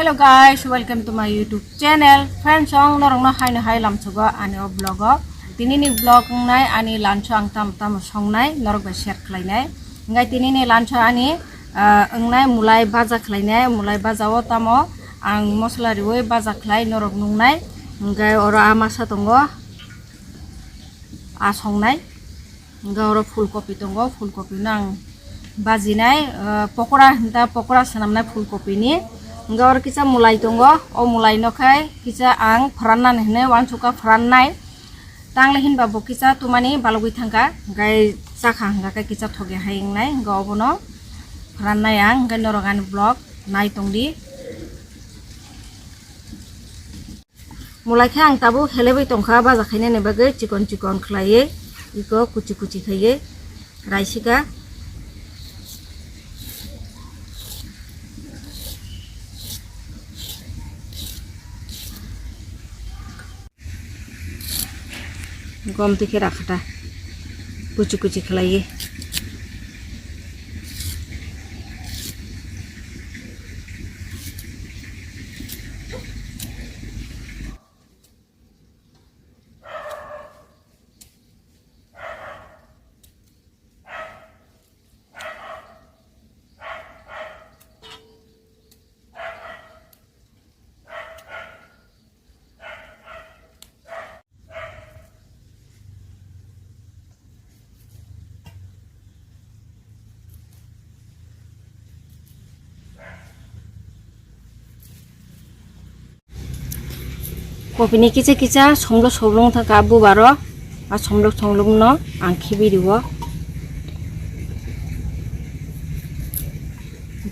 Hello guys, welcome to my YouTube channel. Friends, ang norong na hay na hay lam suga ani o vlog. Tinini vlog nai ani lancho ang tam song nai norok ba share klai nai. Ngai tinini lancho ani nai mulai baza klai nai, mulai baza o tamo ang mosla riwoi baza klai norok nung nai. Ngai ora amasa tongo asong nai. Ngai ora fullkopi tongo, fullkopi nang bazi nai pokora sanam nai fullkopi ni. Ngor kita mulai tunggu, mulai nokai kita ang peranan hene wan suka peranai tang lehin babu kita tumani balugui tangka gai sakang gai kita thoge haing nai ngau bono peranai ang gai norogan vlog nai tongdi mulai khang tabu helebui tongkha baza khaine ne bagai chikon khlaiye iko kuchi khaiye raisika gom tike rakhata kuchi khlaiye kopi ni kica somlong thaka bu baro a somlong no ang khibiriwo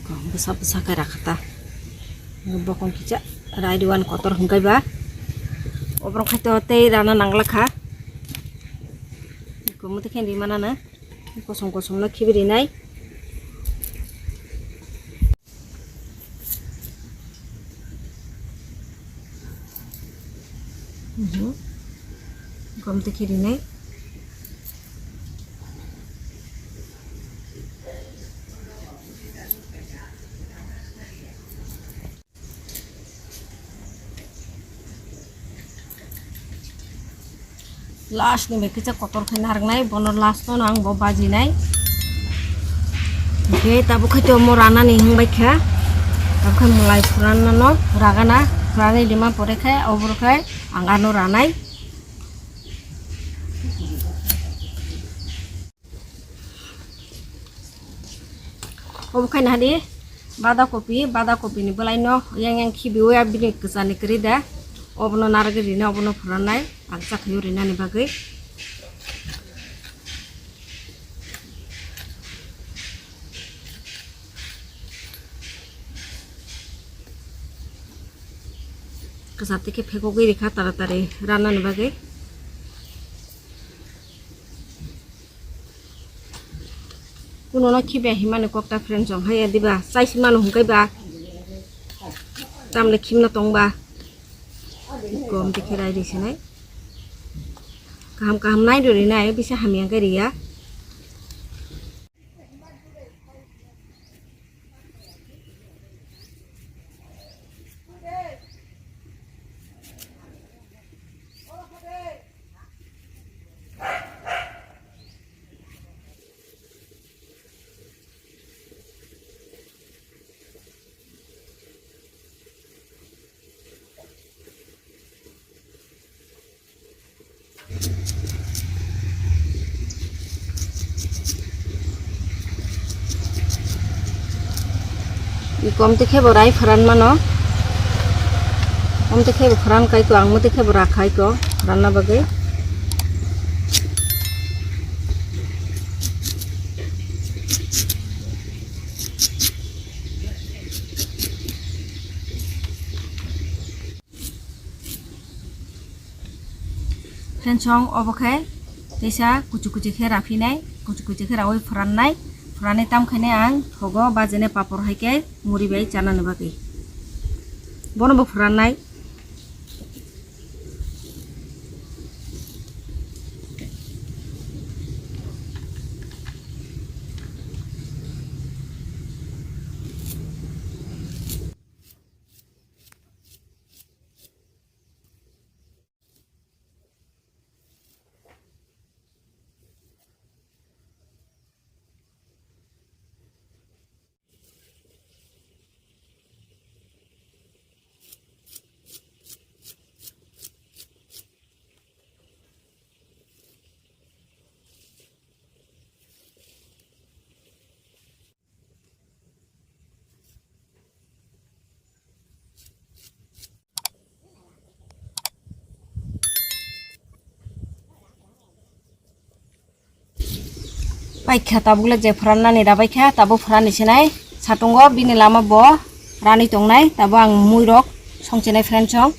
ko besa ka rakhata bokon kica raiduan kotor hungkai ba obrong khaito te rana nanglakha ko muti khen di mana na kosong no khibiri nai gom te khiri nai last ni mekicha kotor khain harnai bonor last no ang bo baji nai ke tabu khaito mo rana ni hingbai kha tabu khai mulai puran no ragana rani lima pore khai obor khai angano ranai obukai nadi bada kopi ni belai no yang khibiwe abini kesani kerida obno narage rina obno puranai agsa khayo rina ni bagai kesati ke phekogi rekha taratari rana ni bagai kuno na khibe himane kokta friend jong hai adiba saisi manu hungkai ba tamle khimna tongba gom dikhirai disinai kaham nai dori nai bisa hamiang kariya ikom te khebo rai pharan mano om te khebo pharan kai ko ang mo te khebo rakhai ko ranna bagai friendsong obokai tesa kuchu khe rafinai kuchu khe rawai pharan nai Purane tam khane ang thogo bajene papor haike muri bai chana ne bagai bono bo furanai paikha tabuk le je phoranani rabaikha tabo phorani sinai satungo bini lama bo rani tongnai tabo ang mui rok songchinai friend chong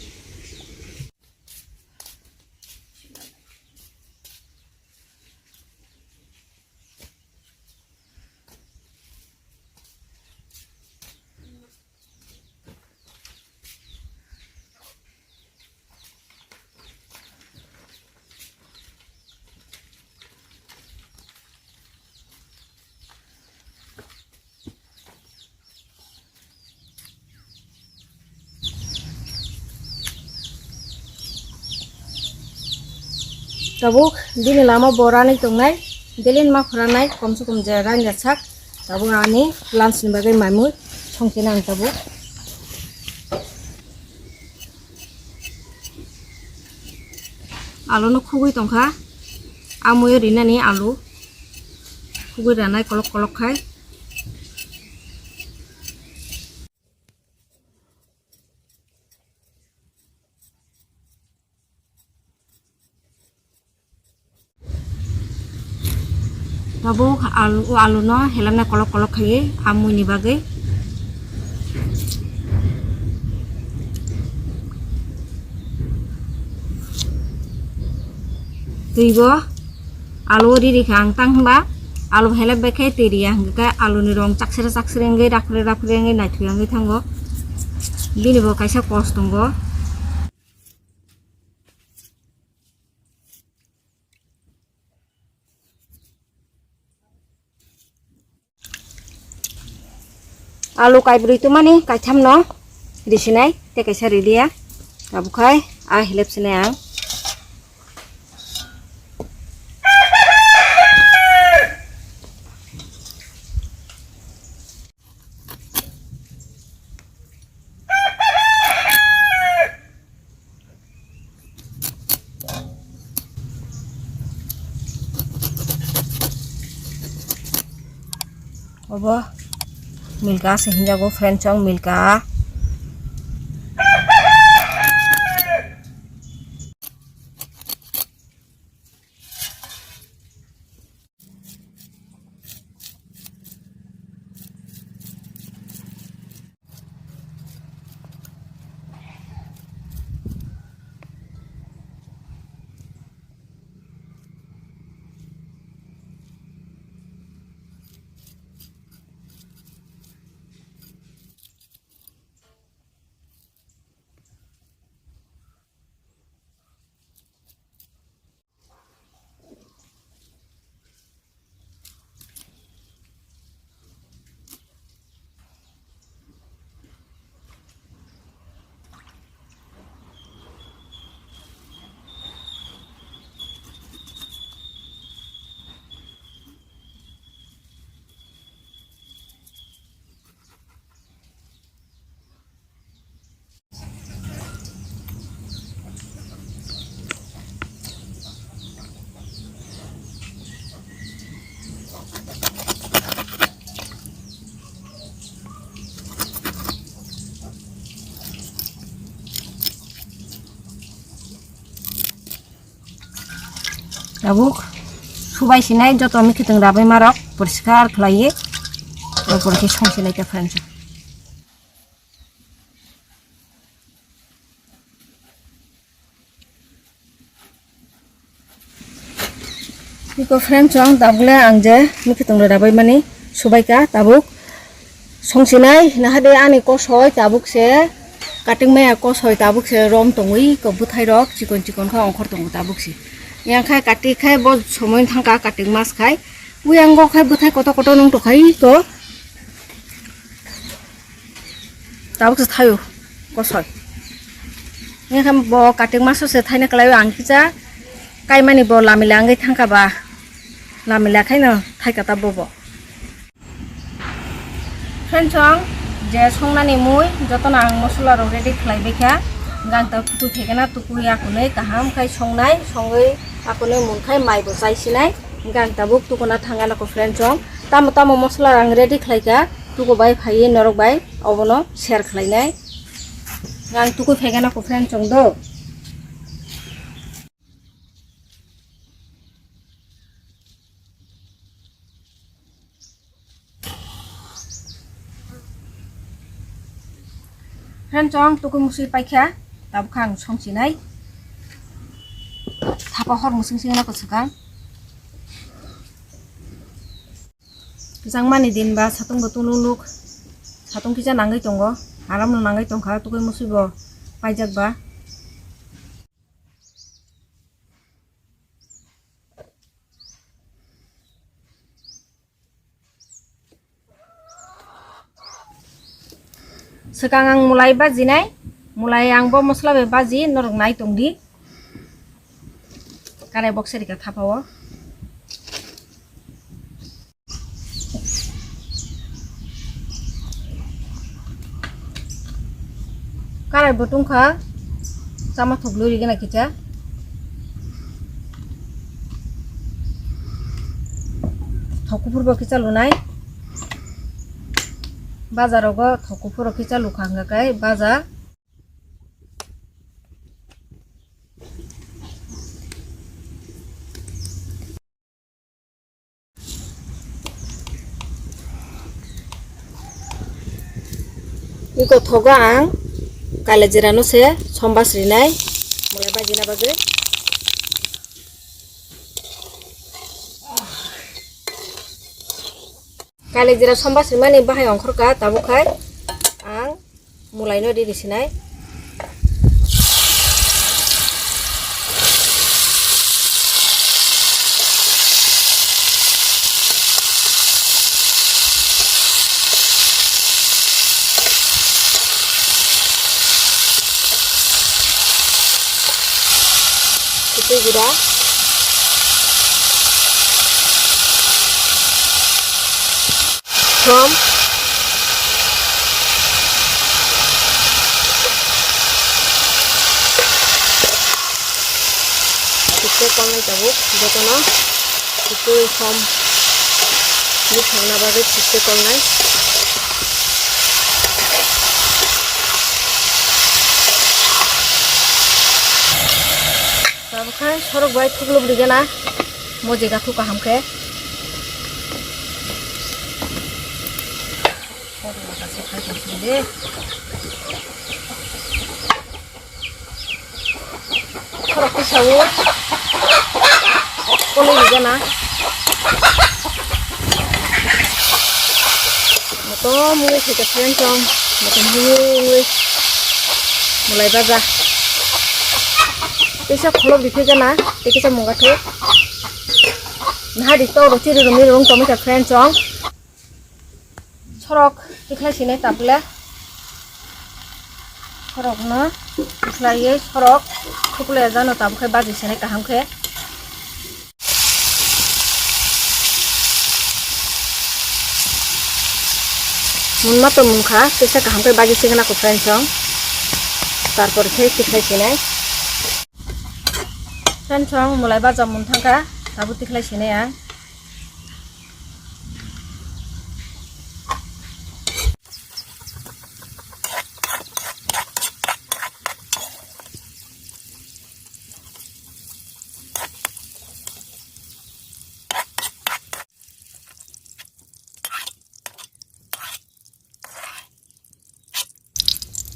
tabuk bini lama bo rani tongnai delin ma phoranai komse kom je ran jatsak tabo ani lunch ni bagai maimui songchina ang tabuk alu no khugui tongkha amui rinani alu khugui ranai kolok kolok khai tabuk alu no helamna kolok kolok khai amui ni bagai tuibo alu riri khang tang ba alu hele bekai teriya hingga alu ni rong chaksira ngai rakre ngai nai thuya ngai thango bini bo kaisa kos tongo alu kai bri tu mani kai tham no risinai te kaisa ridia tabukai a hilep sinai ang obo milka sehingga go friend chong milka tabuk subai sinai joto mi khiteng rabai marok poriskar khlaiye epor ki songsinai ta friend Niko friend chong tabule angje mi khiteng rabai mani subai ka tabuk songsinai nahade ani ko soi tabuk se cutting maya ko soi tabuk se rom tongui ko buthai rok chikon kha ongkhor tongu tabuk si yang khai kati khai bo somoin thangka cutting mas khai uyang go khai buthai koto nong to khai to tabuk se thayo ko soi yang kham bo cutting mas se thaina klai ang kicha kai mani bo lamila ngai thangka ba lamila khai no thai ka tabo bo friend chong je songnani mui jotona ang mosla ro ready khlai bekha gang ta tu thekena tuku ya kunai kaham khai songnai songai akone mun khai mai bo chaisinai gang ta buk tukuna thangala ko friend chong tamo mosla ang ready khlaika tuku bai phai norok bai obono share khlainai gang tuku thekena ko friend chong do friend chong tuku musi paikha tab khang songsinai thapa hor musing singna ko sakang kisang mani din ba satung tululuk satung kisa nangai tongo aram nangai tongkha tuku musi bo paijak ba sekarang ang mulai baji nai mulai ang bo mosla be baji norok nai tongdi karai box rika thapawo karai botung kha sama thoglu rigena kicha thokupur bo kicha lunai bazarogo thokupuro kicha lukhanga kai baza iko thoga ang kale jirano se sombasri nai mulai bajina bagai kale jira sombasri mani bahai ongkhorka tabukai ang mulai no diri sinai itu juga from itu konai tabuk jotono itu from ini thangna bagai itu konai tabukai sorok bai thuklub digena moje ga thuka hamke sorok pisawu koli digena moto mui thike friend chong moto mui mulai baja Bisa kalau bikin na, kita mau gathuk. Nah di to roti rumi rung tomi ka friend chong. Sorok ikhlas sini tabla. Sorok na, ikhlas ye sorok. Tukule jano tab khe baji sini kaham khe. Munma to mungkha, kita kaham khe baji sini na ko friend chong. Tarpor khe ikhlas sini. Friend chong mulai baja muntangka tabu tiklai sini ya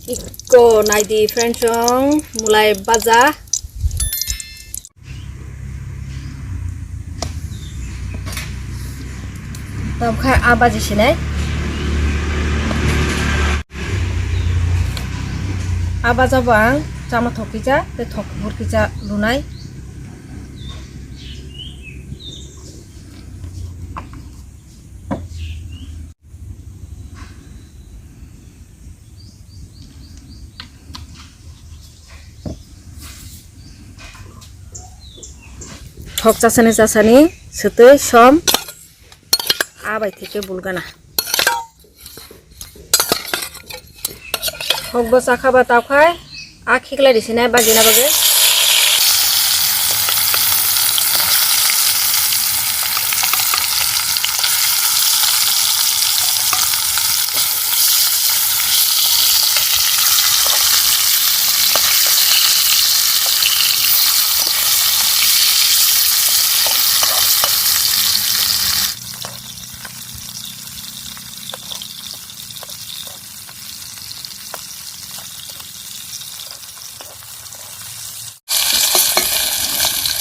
iko nai di friend chong mulai baja Tabkai abaji sini, abaja bang, sama thokija, te thokpur kija lunai. Thok jasani, setui som. Abai থেকে bulgana hokbo sakhaba takhai akhikla disina bajina bage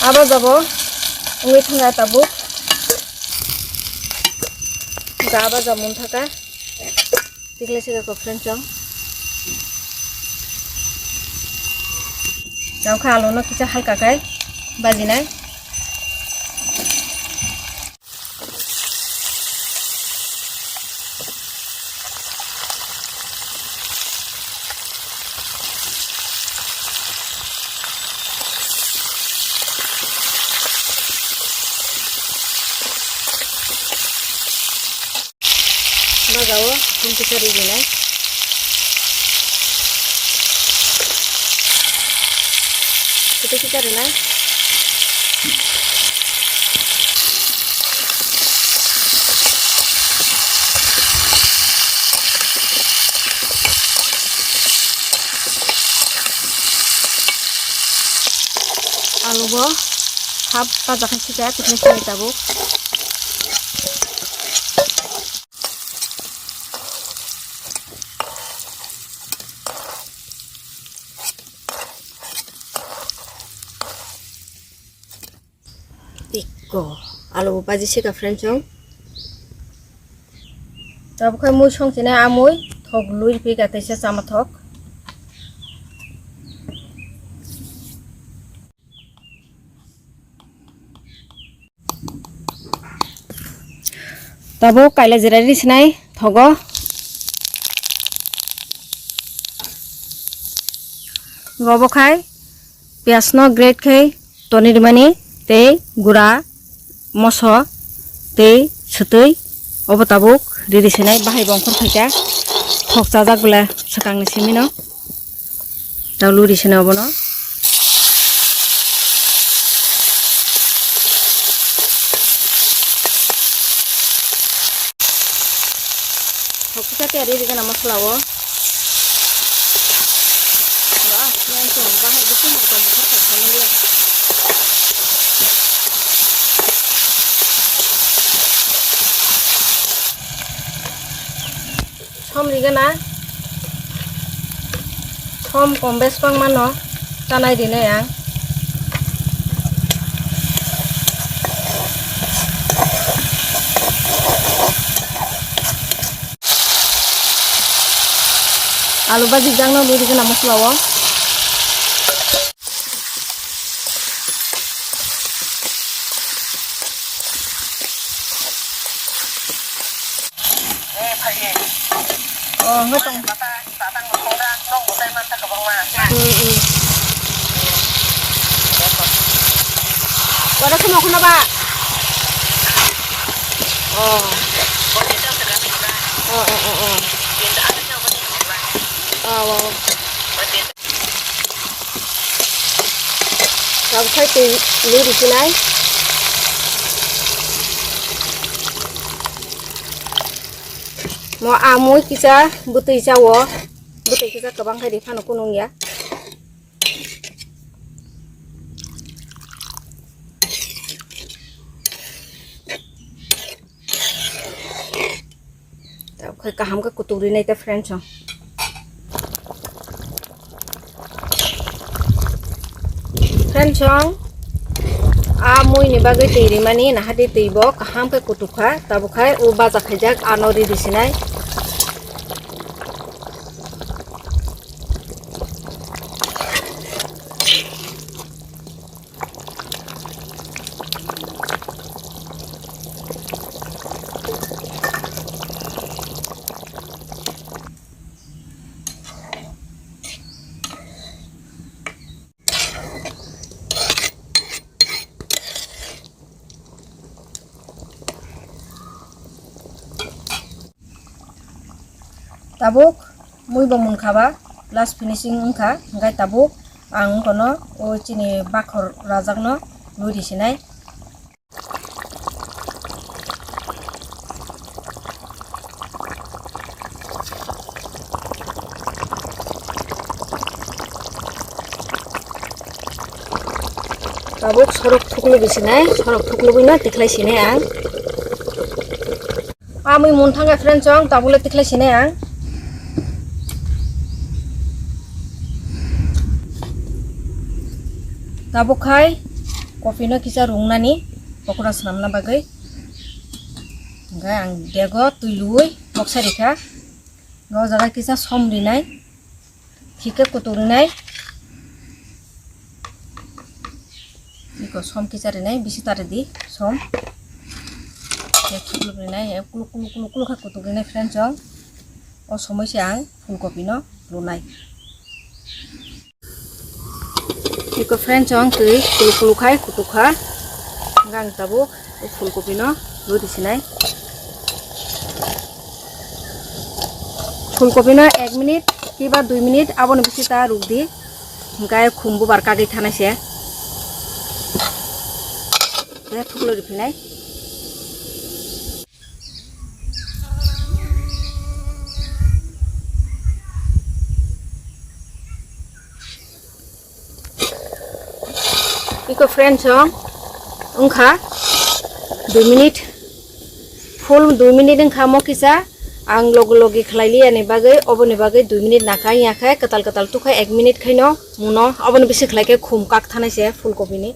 Aba jabo ungui thanga tabuk gaba jamun thaka tikle sega ko friend chong jam khalo no kisa halka kai bajinai bagawo kunci cari gini kita cari nih alu bo hap pajakan kita tikne sini tabuk Iko, alu baji sih ka friend chong. Tapi kai mui chong sini amui thok lui pi ka tese sama thok. Tabu kaila jirari sinai thogo. Gobo khai, pias no grade khai, tonir mani. Tei gura moso tei sutui obo tabuk riri sinai bahai bongkor khaita thok chajak gula sakang ni simi no taulu ri sinai obo no thok cha te riri kana masla o wa yan to bahai bisu mo to mo kha kha ni Thom ligana thom kombes pang mano tanai dine yang alu baji jang no luri kana masla wo oh ngetong tatang orang nong butai mata ke bawah wadah semua kuna ba oh wow làm khai từ lưu đi này mau amui kita butuh cawo butuh kita kebang hari panu kunung ya tak kai kaham ka kuturi nai ta friend chong amui ni bagai tiri mani nah hadi tibo kaham ka kutuka tabukai u baza khajak anori disinai tabuk mui bangun khaba last finishing ungkha ngai tabuk ang kono o chini bakhor rajak no luri sinai tabuk sorok thuklu bisinai sorok thuklu bina tiklai sinai ang amui monthanga friend chong tabule tiklai sinai ang tabukai kopi no kisa rungnani pokora sanamna bagai ang dego tuilui moksa rika go jaga kisa som rinai hike kuturinai iko som kisa rinai bisi tare di som ya thuklu rinai ya kulu kha kuturinai friends jong o somoi se ang fulkopi no lunai iko friends jong tui kulu khai kutukha gang tabu fulkopi no ludi sinai ফুলকপি no 1 minute kiba 2 minute abon bisi ta ruk di gai khumbu barka gai thanai se ya thuklo rifinai iko friends jong ungkha 2 minute full 2 minute ungkha mo kisa ang logi khlaili ani bagai oboni bagai 2 minute nakai yakai katal tukhai 1 minute khaino muno oboni bisi khlaike khum kak thanai se fulkopi ni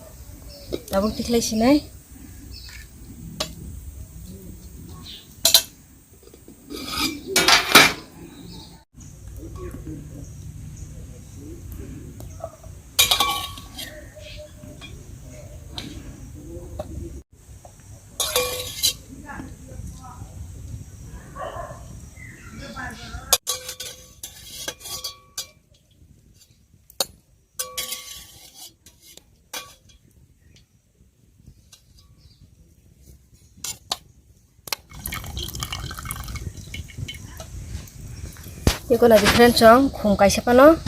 tabuk tikhlai sinai iko na different chong khum kaisa pano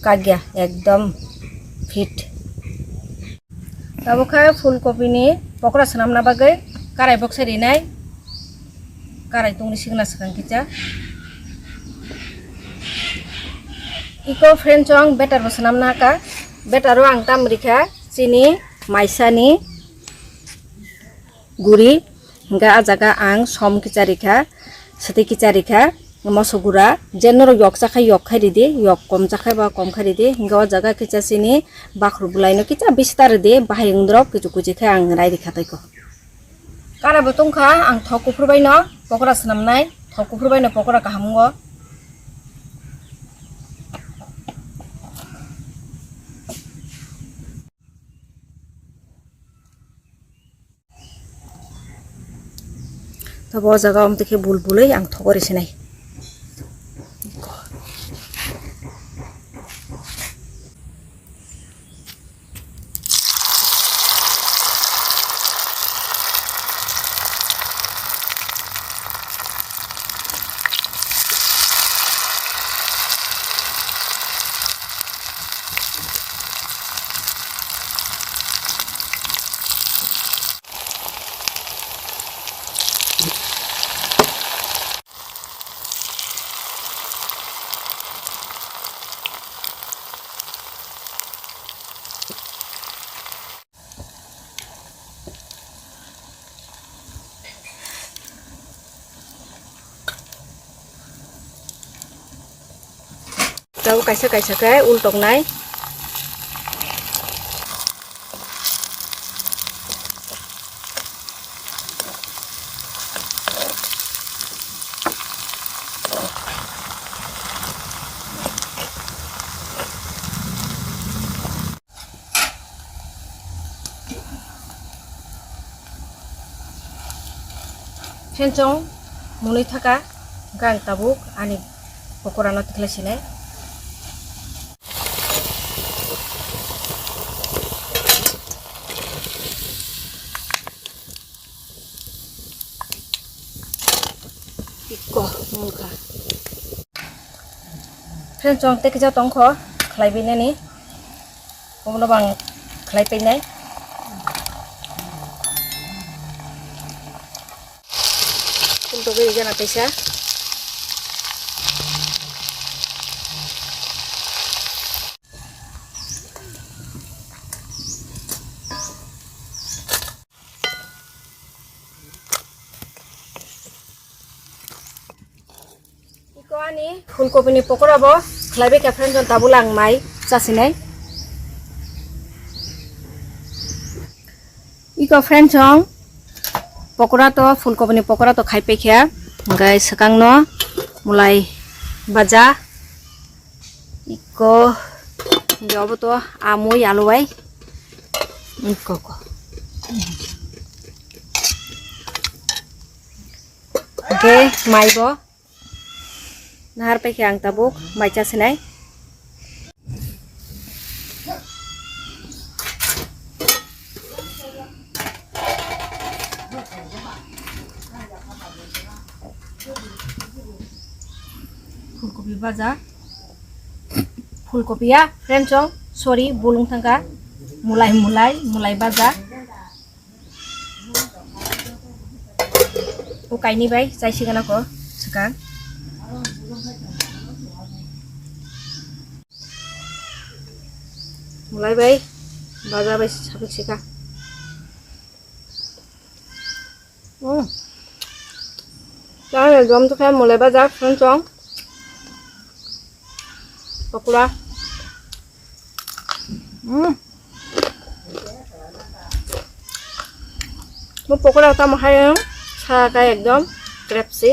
kagya ekdom fit abo kha fulkopi ni pokora sanamna bagai karai box rinai karai tungni signa sakang kicha iko friend chong better bo sanamna ka better ro ang tam rikha chini maisani guri hingga ajaga ang som kicha rikha sati kicha rikha masugura jenoro yok chakhai yok khai di yok kom chakhai ba kom khai di hinga o jaga kicha sini bakhru bulai no kicha bistar de bahai ungdrop kichu kuji khai ang rai dikhatai ko kara botong kha ang thok kufrubai no pokora sanamnai thok kufrubai no pokora kahamgo to bo jaga om tikhe bulbulai ang thokori sinai Tahu kaisa kai ultok nai Hencong mulai thaka gang tabuk ani pokora no tikla sinai iko mulka Hencong tek ja tongkho khlai bine ni kono bang khlai peinai untuk berikan apa sih? Iko ani fulkopi ni pokora bo, khlabe ka friend jon tabulang mai chasinai. iko friend chong pokora to fulkopi ni pokora to khai pekhya gai sakang no mulai baja iko jobo to amui alu bai iko ko oke mai bo nahar pekhya ang tabuk mai cha sinai ফুলকপি ভাজা ফুলকপি ya friend chong sorry bulung tangka mulai ভাজা ko kaini bai jaisigan ako sekarang mulai bai ভাজা bai sabik sika Jangan jom tu kan mulai baca friend chong pokora Mau pokora utama hai sa kai ekdom crispy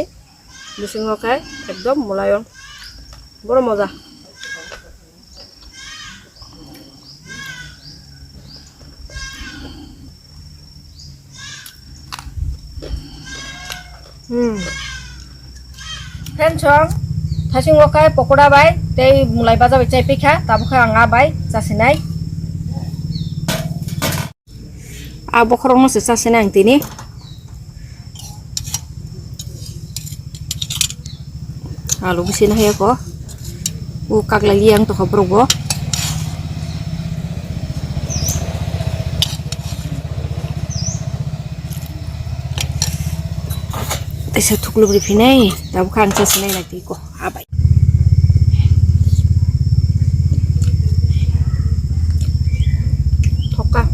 bisingo kai ekdom mulai boro moja friend chong thasing okai pokora bai tei mulai baja bai chai pikha tabukha anga bai chasinai abo khorong se chasinai ang tini alu bisin hai ko kak lagi yang to khobrogo Isa tuklo brifinay, tabu kang chasinay nagtiko. Abay. Toka.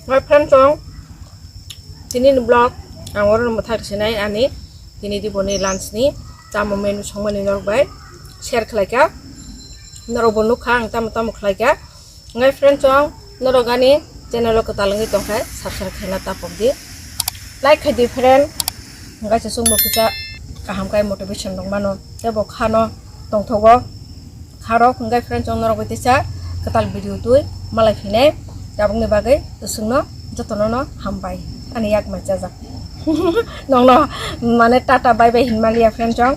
My friend chong, tini blog, ang orang mathak sinay ani. Ini di boni lunch ni tamu menu songmani norbai share khlaika norobonu khang tamu khlaika ngai friend chong norogani channel ko talangi tongkai subscribe khena tapok di like khadi friend ngai se sungmo kisa kaham kai motivation dong mano tebo khano tongthogo kharo ngai friend chong norogoi tisa katal video tui malai phine tabungni bagai usungno jotono hambai ani yak macha ja nong no mane tata bye bye hinmalia friend chong